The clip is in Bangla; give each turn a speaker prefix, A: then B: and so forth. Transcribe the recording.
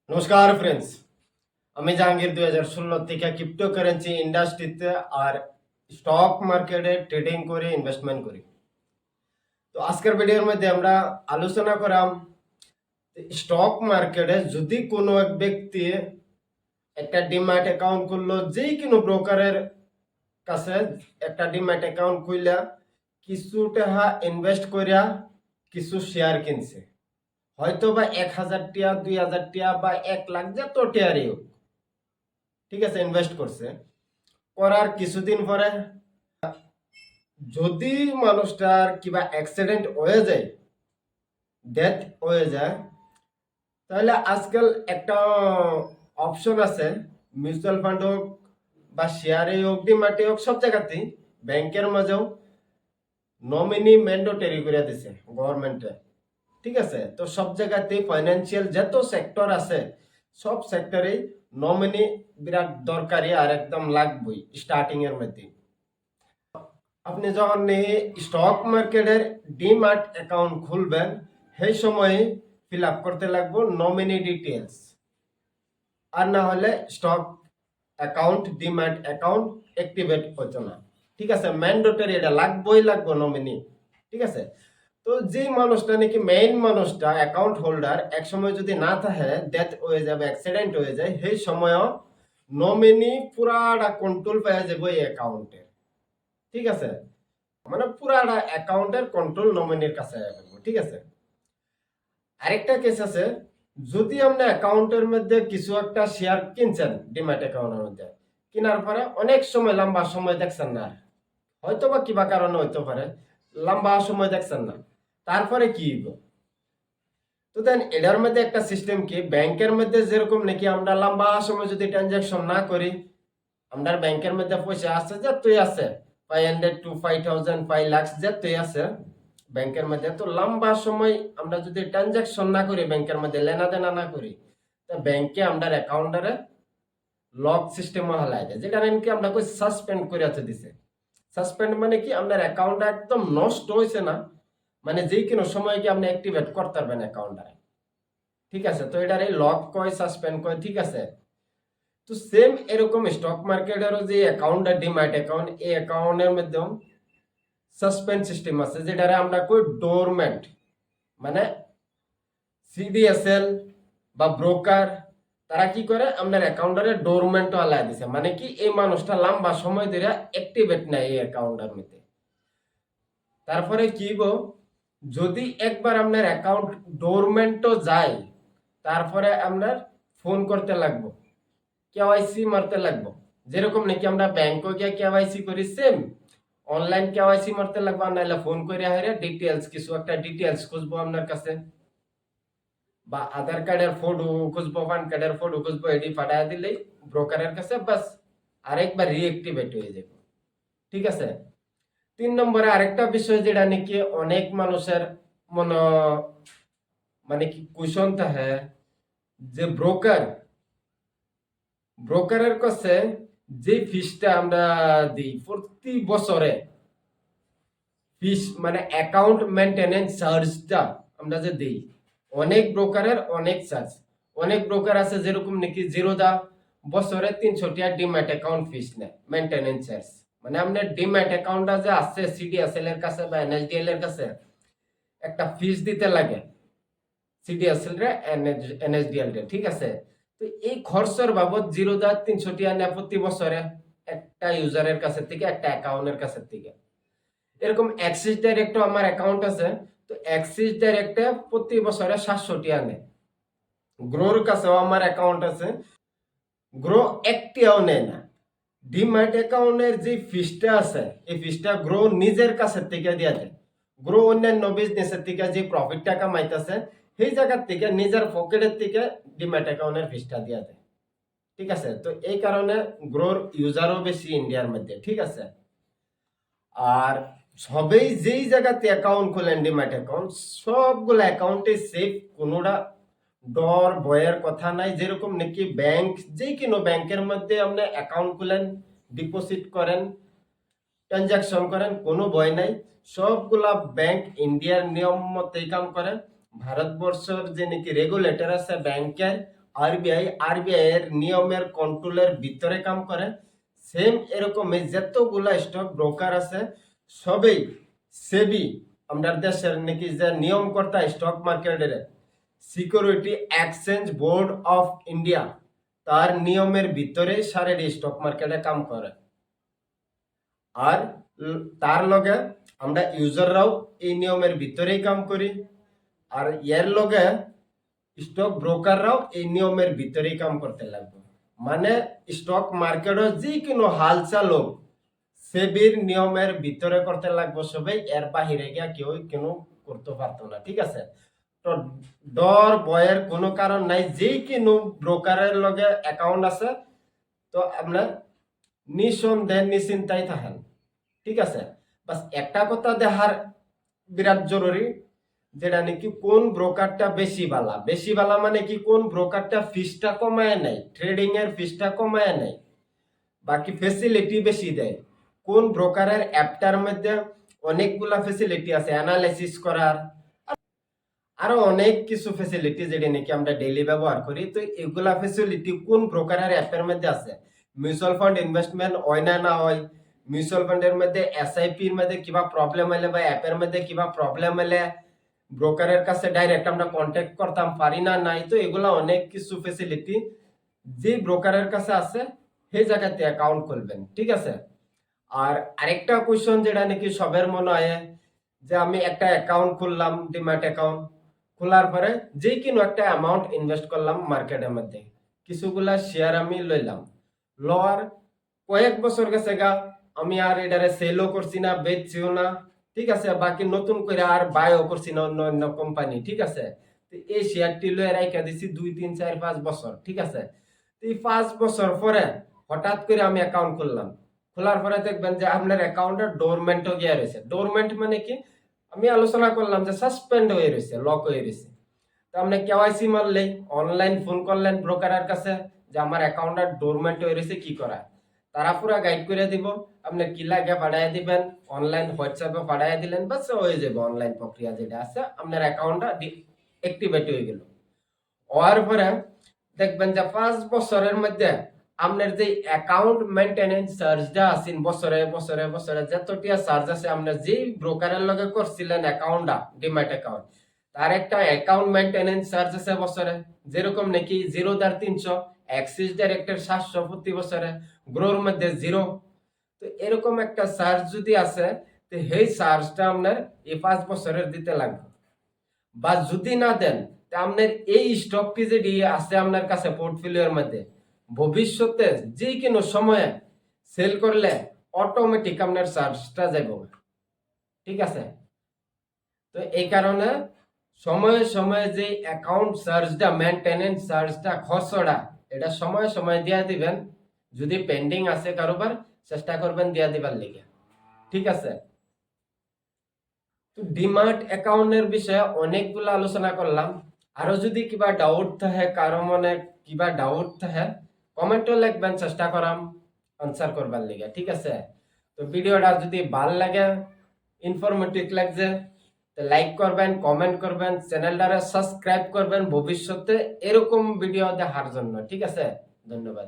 A: নমস্কার ফ্রেন্ডস, আমি জাহাঙ্গীর 2016 থেকে ক্রিপ্টোকারেন্সি ইন্ডাস্ট্রিতে আর স্টক মার্কেটে ট্রেডিং করে ইনভেস্টমেন্ট করি। তো আজকের ভিডিওর মধ্যে আমরা আলোচনা করাম স্টক মার্কেটে যদি কোনো এক ব্যক্তি একটা ডিম্যাট অ্যাকাউন্ট করলো, যেই কোনো ব্রোকারের কাছে একটা ডিম্যাট অ্যাকাউন্ট খুললা কিছু টাকা ইনভেস্ট করিয়া কিছু শেয়ার কিনছে, হয়তো বা 1000 টিয়া 2000 টিয়া বা 1 লাখ যত টিয়ারই হোক, ঠিক আছে, ইনভেস্ট করছে। করার কিছুদিন পরে যদি মানুষটার কিবা অ্যাক্সিডেন্ট হয়ে যায়, ডেথ হয়ে যায়, তাহলে আজকাল একটা অপশন আছে, মিউচুয়াল ফান্ড হোক বা শেয়ারে হোক ডিমার্টে হোক, সব জায়গাতেই ব্যাংকের মাঝেও নমিনি ম্যান্ডেটরি করে দিছে গভর্নমেন্টে। ঠিক আছে, তো সব জায়গাতেই ফাইন্যান্সিয়াল যত সেক্টর আছে সব সেক্টরেই নমিনি বিরাট দরকারি আর একদম লাগবেই স্টার্টিং এর মধ্যে। আপনি যখন স্টক মার্কেটের ডিম্যাট অ্যাকাউন্ট খুলবেন, সেই সময় ফিল আপ করতে লাগবে নমিনি ডিটেলস, আর না হলে stock account demat account activate হতো না। ঠিক আছে, ম্যান্ডেটরি, এটা লাগবেই লাগবে নমিনি। ঠিক আছে, তো যে মানুষটা নাকি মেইন মানুষটা অ্যাকাউন্ট হোল্ডার এক সময় যদি না থাকে, ডেথ হয়ে যাবে, অ্যাক্সিডেন্ট হয়ে যায়, সেই সময়ও নমিনি পুরাটা কন্ট্রোল পাওয়া যাবে এই অ্যাকাউন্টে। ঠিক আছে, মানে পুরাটা অ্যাকাউন্টের কন্ট্রোল নমিনির কাছে আসবে। ঠিক আছে, আরেকটা কেস আছে, যদি আপনি অ্যাকাউন্টের মধ্যে কিছু একটা শেয়ার কিনছেন ডিম্যাট অ্যাকাউন্টের মধ্যে, কেনার পরে অনেক সময় লম্বা সময় দেখছেন না, হয়তো বা কিবা কারণে হইতে পারে লম্বা সময় দেখছেন না, তারপরে কি হইব? তো দেন এটার মধ্যে একটা সিস্টেম কি, ব্যাংকের মধ্যে যেরকম নাকি আমরা লম্বা সময় যদি ট্রানজাকশন না করি, আমরা ব্যাংকের মধ্যে পয়সা আছে যে তুই আছে 500 to 5000 5 লাখ যে তুই আছে ব্যাংকের মধ্যে, তো লম্বা সময় আমরা যদি ট্রানজাকশন না করি, ব্যাংকের মধ্যে লেনাদেনা না করি, তো ব্যাংকে আমরা অ্যাকাউন্টারে লক সিস্টেম হালাই দেয়, যেটা নাকি আমরা কই সাসপেন্ড করে আছে দিছে। সাসপেন্ড মানে কি, আপনার অ্যাকাউন্টটা একদম নষ্ট হয়েছে না, মানে যে কোনো সময় কি আপনি অ্যাক্টিভেট করতে পারবেন অ্যাকাউন্টটারে। ঠিক আছে, তো এটার এই লক কয়, সাসপেন্ড কয়। ঠিক আছে, তো সেম এরকম স্টক মার্কেটেরও যে অ্যাকাউন্ট ডিম্যাট অ্যাকাউন্ট, এই অ্যাকাউন্টের মধ্যেও সাসপেন্ড সিস্টেম আছে, যেটারে আমরা কই ডোরমেন্ট, মানে সিডিএসএল বা ব্রোকার তারা কি করে আপনার অ্যাকাউন্টারে ডোরমেন্ট আলাই দিছে, মানে কি এই মানুষটা লম্বা সময় ধরে অ্যাক্টিভেট নাই এই অ্যাকাউন্টের মধ্যে। তারপরে কি গো, যদি একবার আপনার অ্যাকাউন্ট ডোরমেন্টও যায়, তারপরে আপনার ফোন করতে লাগবো, কেওয়াইসি মারতে লাগবো, যেরকম নাকি আমরা ব্যাংকে গিয়ে কেওয়াইসি করি, সেম অনলাইন কেওয়াইসি মারতে লাগবো, নাহলে ফোন করে হাইরে ডিটেলস, কিছু একটা ডিটেলস খুঁজবো আপনার কাছে, বা আধার কার্ডের ফটো খুঁজবো, প্যান কার্ডের ফটো খুঁজবো, এটি পাঠায় দিলেই ব্রোকারের কাছে, বাস আরেকবার রিঅ্যাক্টিভেট হয়ে যাবে। ঠিক আছে, 3 নম্বরে আরেকটা বিষয় যেটা নাকি অনেক মানুষের মনে মানে কি কুশন থাকে, যে ব্রোকারের কাছে যে ফিসটা আমরা দিই প্রতি বছরে, ফিস মানে অ্যাকাউন্ট মেনটেনেন্স চার্জটা আমরা যে দিই, অনেক ব্রোকারের অনেক চার্জ। অনেক ব্রোকার আছে যেরকম নাকি জিরোদা বছরে 300 টাকা ডিম্যাট অ্যাকাউন্ট ফিস নেয়, মেনটেনেন্স চার্জ। মানে আপনার ডিম্যাট অ্যাকাউন্টটা যে আছে সিডিএসএল এর কাছে বা এনএসডিএল এর কাছে, একটা ফিস দিতে লাগে সিডিএসএল রে, এনএসডিএল রে। ঠিক আছে, তো এই খরচের বাবদ জিরোদা 300 টাকা নেয় প্রতি বছরে একটা ইউজারের কাছে থেকে, একটা অ্যাকাউন্টের কাছে থেকে। এরকম অ্যাক্সিস ডাইরেক্টও আমার অ্যাকাউন্ট আছে, তো অ্যাক্সিস ডাইরেক্টে প্রতি বছরে 700 টাকা নেয়। গ্রোর কাছেও আমার অ্যাকাউন্ট আছে, গ্রো একটিও নেয় না। ডিম্যাট অ্যাকাউন্টের যে ফিসটা আছে, এই ফিসটা গ্রো নিজের কাছে থেকে দিয়ে দেয়। গ্রো অন্যান্য বিজনেসের থেকে যে প্রফিট টাকা মাইতেছে, সেই জায়গার থেকে নিজের পকেটের থেকে ডিম্যাট অ্যাকাউন্টের ফিসটা দিয়ে দেয়। ঠিক আছে, তো এই কারণে গ্রোর ইউজারও বেশি ইন্ডিয়ার মধ্যে। ঠিক আছে, আর সবেই যেই জায়গাতে অ্যাকাউন্ট খোলেন ডিম্যাট অ্যাকাউন্ট, সবগুলো অ্যাকাউন্টে সেফ, কোনোটা ডর ভয়ের কথা নাই। যেরকম নাকি ব্যাংক, যে কোনো ব্যাংকের মধ্যে আপনি অ্যাকাউন্ট খুলেন, ডিপোজিট করেন, ট্রানজাকশন করেন, কোনো ভয় নাই। সবগুলা ব্যাংক ইন্ডিয়ার নিয়ম মতেই কাম করে। ভারতবর্ষের যে নাকি রেগুলেটর আছে ব্যাংকের, আরবিআই এর নিয়মের কন্ট্রোলের ভিতরে কাম করে, সেম এরকমই যতগুলা স্টক ব্রোকার আছে সবই সেবি আমাদের দেশের নাকি যে নিয়মকর্তা স্টক মার্কেটের security exchange board of India তার নিয়মের ভিতরে সারের স্টক মার্কেটে কাম করে। আর তার লগে আমরা ইউজাররাও এই নিয়মের ভিতরেই কাম করি, আর এর লগে স্টক ব্রোকাররাও এই নিয়মের ভিতরেই কাম করতে লাগবে। মানে স্টক মার্কেটে যে কোনো হালচাল হোক সেবির নিয়মের ভিতরে করতে লাগবে সবাই, এর বাহিরে গিয়া কেউ কেন করতে পারতো না। ঠিক আছে, তো ডর ভয়ের কোনো কারণ নাই। যে কোনো ব্রোকারের লগে অ্যাকাউন্ট আছে তো আমরা নিঃসন্দেহে নিশ্চিন্তাই থাকেন। ঠিক আছে, বাস একটা কথা দেখার বিরাট জরুরি, যেটা নাকি কোন ব্রোকারটা বেশি বালা মানে কি কোন ব্রোকারটা ফিসটা কমায় নাই, ট্রেডিং এর ফিসটা কমায় নাই, বাকি ফেসিলিটি বেশি দেয়। কোন ব্রোকারের অ্যাপটার মধ্যে অনেকগুলা ফেসিলিটি আছে, অ্যানালাইসিস করার আরো অনেক কিছু ফেসিলিটি যেটা নাকি আমরা ডেইলি ব্যবহার করি। তো এগুলা ফেসিলিটি কোন ব্রোকারের অ্যাপের মধ্যে আছে, মিউচুয়াল ফান্ড ইনভেস্টমেন্ট হয় না হয়, মিউচুয়াল ফান্ডের মধ্যে এসআইপির মধ্যে কিবা প্রবলেম হলে বা অ্যাপের মধ্যে কিবা প্রবলেম হলে ব্রোকারের কাছে ডাইরেক্ট আমরা কন্ট্যাক্ট করতাম পারি না নাই। তো এগুলা অনেক কিছু ফেসিলিটি যে ব্রোকারের কাছে আছে সেই জায়গাতে অ্যাকাউন্ট খুলবেন। ঠিক আছে, আর আরেকটা কোয়েশ্চন যেটা নাকি সবার মনে হয় যে আমি একটা অ্যাকাউন্ট খুললাম, ডিম্যাট অ্যাকাউন্ট খোলার পরে যে কোনো একটা অ্যামাউন্ট ইনভেস্ট করলাম মার্কেটের মধ্যে, কিছুগুলা শেয়ার আমি লইলাম, লওয়ার কয়েক বছর গেছে গা, আমি আর এটারে সেলও করছি না, বেচছিও না। ঠিক আছে, বাকি নতুন করে আর বাইও করছি না অন্য অন্য কোম্পানি। ঠিক আছে, তো এই শেয়ারটি লয়ে রাইখা দিছি 2 3 4 5 বছর। ঠিক আছে, তো এই 5 বছর পরে হঠাৎ করে আমি অ্যাকাউন্ট খুললাম, খোলার পরে দেখবেন যে আপনার অ্যাকাউন্টে ডোরমেন্টও গিয়ে রয়েছে। ডোরমেন্ট মানে কি, আমি আলোচনা করলাম যে সাসপেন্ড হয়ে রয়েছে, লক হয়ে রয়েছে। তো আপনি কেওয়াইসি মারলেই, অনলাইন ফোন করলেন ব্রোকারের কাছে যে আমার অ্যাকাউন্টটা ডোরমেন্ট হয়ে রয়েছে, কি করা, তারা পুরো গাইড করে দিব। আপনি কি লাগে পাঠাই দিবেন, অনলাইন হোয়াটসঅ্যাপে পাঠাই দিলেন, বাস হয়ে যাবে। অনলাইন প্রক্রিয়া যেটা আছে, আপনার অ্যাকাউন্টটা অ্যাক্টিভেট হয়ে গেল। হওয়ার পরে দেখবেন যে 5 বছরের মধ্যে আপনার যে অ্যাকাউন্ট মেইনটেনেন্স চার্জটা আছে বছরে বছরে বছরে যতটিয়া চার্জ আছে, আপনার যে ব্রোকারের লগে করছিলেন অ্যাকাউন্টটা ডিম্যাট অ্যাকাউন্ট, তার একটা অ্যাকাউন্ট মেইনটেনেন্স চার্জ আছে বছরে, যেরকম নাকি 0.300, অ্যাক্সিস ডাইরেক্টের 700 প্রতি বছরে, গ্রোর মধ্যে 0। তো এরকম একটা চার্জ যদি আছে, তো সেই চার্জটা আপনার এই 5 বছরের দিতে লাগবে। বা যদি না দেন, তা আপনার এই স্টকটি যেটি আছে আপনার কাছে পোর্টফোলিওর মধ্যে, ভবিষ্যতে যে কোনো সময়ে সেল করলে অটোমেটিক আপনার চার্জটা যাইব। ঠিক আছে, তো এই কারণে সময়ে সময়ে যে অ্যাকাউন্ট চার্জটা, মেইনটেনেন্স চার্জটা, খরচটা, এটা সময়ে সময়ে দিয়া দিবেন। যদি পেন্ডিং আছে কারোবার, চেষ্টা করবেন দিয়া দিবার লিগে। ঠিক আছে, তো ডিমার্ট অ্যাকাউন্টের বিষয়ে অনেকগুলো আলোচনা করলাম। আরো যদি কিবা ডাউট থাকে, কারো মনে কিবা ডাউট থাকে, কমেন্টও লিখবেন, চেষ্টা করাম আনসার করবার লিগে। ঠিক আছে, তো ভিডিওটা যদি ভাল লাগে, ইনফরমেটিভ লাগছে, তো লাইক করবেন, কমেন্ট করবেন, চ্যানেলটারে সাবস্ক্রাইব করবেন ভবিষ্যতে এরকম ভিডিও দেখার জন্য। ঠিক আছে, ধন্যবাদ।